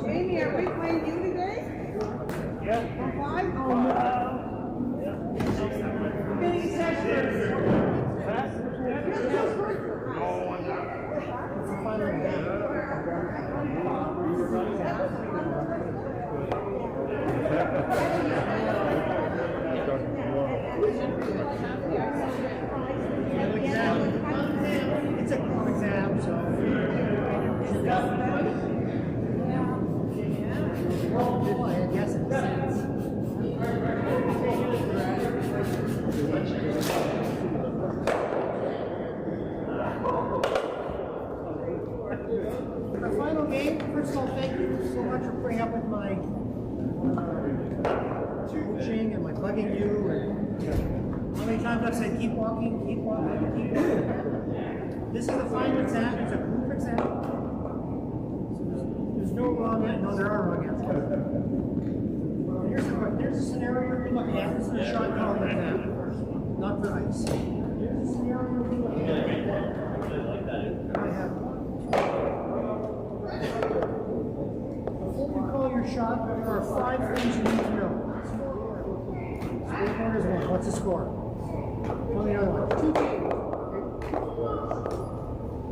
Jamie, are we playing you today? Yeah. Why? Oh no. Billy Sessions. It's a group exam, so. I guess it makes Our final game, first of all, thank you so much for putting up with my coaching and my bugging you. And how many times I've said, keep walking, keep walking, keep walking. This is the final exam, it's a group exam. There's no wrong answer. No, there are wrong answers. Here's a scenario you're looking at. This is a shot column exam, not for ice. Here's a scenario you're looking at. I have before you call your shot, there are 5 things you need to know. Score is 1. What's the score? Tell me another one. 2.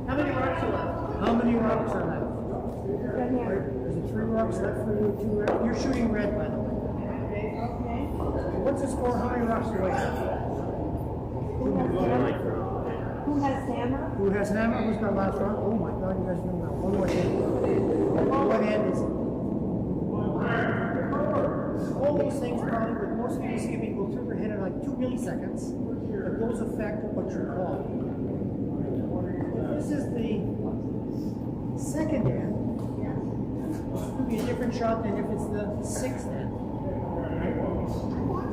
How many rocks are left? How many rocks are left? There's 3 rocks left for you, 2 red. You're shooting red, by the way. Okay. What's the score? How many rocks do I have? Who has hammer? Who has hammer? Who's got last rock? Oh my God, you guys know that. One more hand. What hand is it? All those things probably, with most of these skipping, will through your head in like 2 milliseconds, but those affect what you're called. This is the second hand. It could be a different shot than if it's the 6th hand.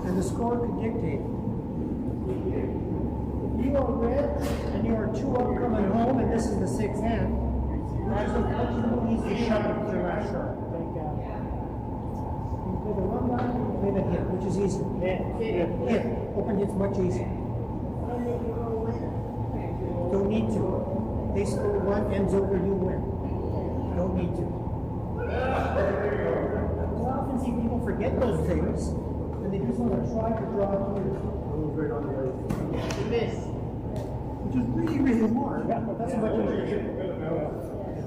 And the score could dictate. If you are red and you are 2 up coming home, and this is the 6th hand, which is the easy shot with your last shot. You play the 1 line, you play the hit, which is easy. Hit. Open hit's much easier. Don't need to. They score 1, ends over, you win. Don't need to. I often see people forget those things, and they just want to try to draw here. Miss. Which is really, really hard. That's much easier.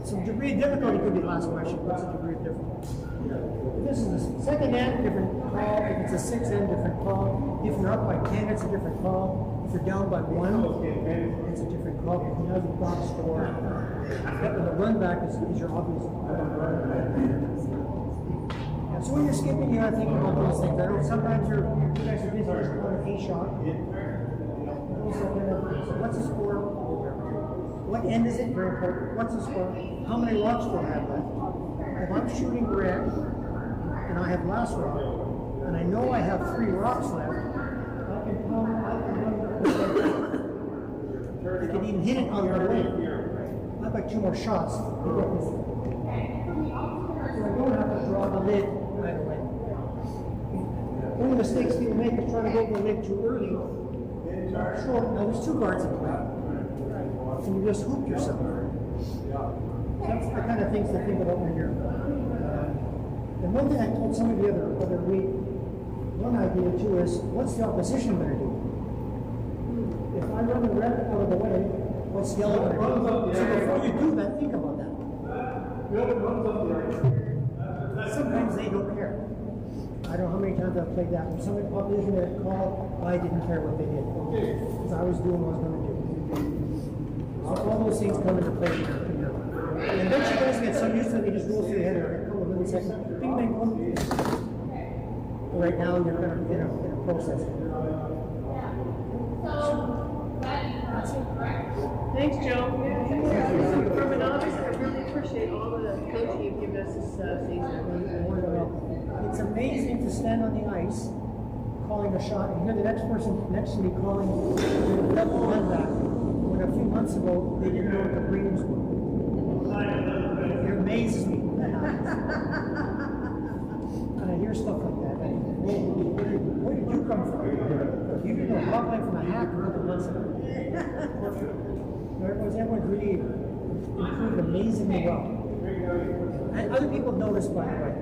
Some degree of difficulty could be the last question. What's the degree of difficulty? If this is the second hand, different call. If it's a 6th hand, different call. If you're up by 10, it's a different call. If you're down by 1, it's a different call. If you have the box score, the run back is your obvious. Yeah, so when you're skipping, you gotta think about those things. I know sometimes you guys are busy just on a shot. So what's the score? What end is it? Very important. What's the score? How many rocks do I have left? If I'm shooting red and I have last rock, and I know I have 3 rocks left, I can come out I can even hit it on the lid. I've got 2 more shots. So I don't have to draw the lid right away. One of the mistakes people make is trying to go over the lid too early. Short. Now there's 2 cards in play. And you just hook yourself. That's the kind of things to think about when you're. And one thing I told somebody the other week, one idea too is, what's the opposition going to do? If I run the red out of the way, what's the yellow going to do? So before you do that, think about that. Sometimes they don't care. I don't know how many times I've played that. When somebody opposition that called, I didn't care what they did. Because I was doing what I was going to do. So all those things come into play in your life. And then you guys get so used to it, you just roll through your head in a couple of milliseconds. Bing, bang, boom. Right now, you're kind of in a process. Thanks, Joe. From an office, I really appreciate all the coaching you've given us this season. It's amazing to stand on the ice, calling a shot, and hear the next person next to me calling the double run back. When a few months ago, they didn't know what the Breeders were. It amazes me that happens. And I hear stuff like that. Where did you come from? You didn't know hotline from a hack a couple months ago. Everyone's really improved amazingly well. And other people have noticed, by the way.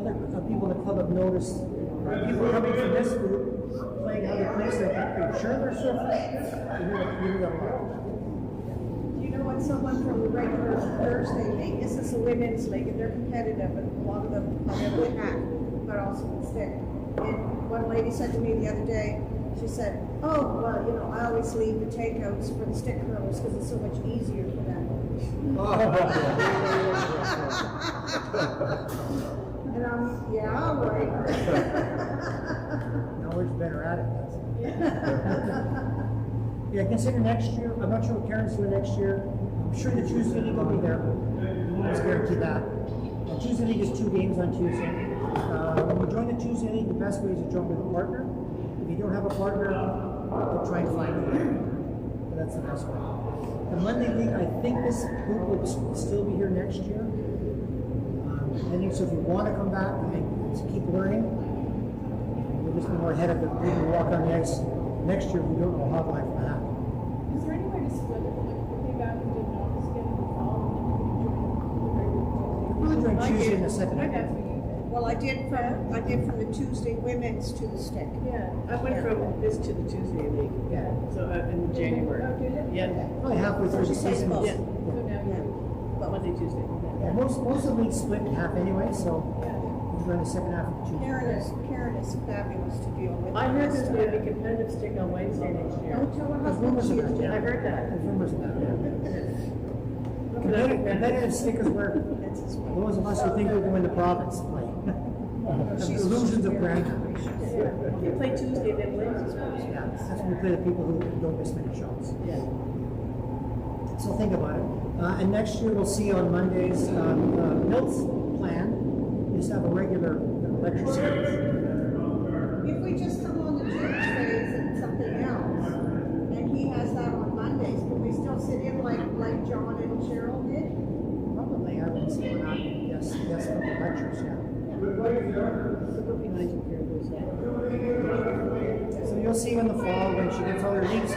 Other people in the club have noticed. People coming from this group, playing other places, are you sure they're surfing? You know what, someone from the regular Thursday league, this is a women's league, and they're competitive, and a lot of them have the hack, but also the stick. And one lady said to me the other day, she said, oh, well, you know, I always leave the takeouts for the stick curlers because it's so much easier for them. And I'm, yeah, right. Now we're better at it. Yeah, consider next year. I'm not sure what Karen's doing next year. I'm sure the Tuesday league will be there. Let's guarantee that. Tuesday league is 2 games on Tuesday. When you join the Tuesday league, the best way is to join with a partner. If you don't have a partner, we'll try and find one. But that's the best way. The Monday league, I think this group will still be here next year. So if you want to come back and keep learning, you'll just be more ahead of the people who walk on the ice. Next year, we don't know how life will happen. Is there any way to split it? Like, if they got into August, get in the fall, We'll join Tuesday in the second I half. got for you. Well, I did from the Tuesday women's to the stick. Yeah, I went from this to the Tuesday league. Yeah. So in January. Oh, did it? Yeah. Probably halfway through the season. Yeah. Yeah. So now you, Monday, Tuesday. Yeah, most of the leagues split in half anyway, so Yeah. we'll join the second half of Tuesday. Karen is fabulous to deal with. I heard there's going to be competitive stick on Wednesday next year. Don't tell her There's husband rumors she of is. that, yeah. I heard that. There's rumors of that, yeah. Competitive stickers where That's his wife. those of us who think we can win the province play. The illusions of grandeur. If you play Tuesday, then Wednesday's supposed to. Yeah, that's when we play the people who don't miss many shots. Yeah. So think about it. And next year we'll see on Mondays, Milt's plan is to have a regular lecture series. If we just come on the Tuesdays and something else, and he has that on Mondays, can we still sit in like John and Cheryl did? Probably, I would say we're not, yes, for the lectures, yeah. So go behind you here, goes down. So you'll see in the fall when she gets all her leagues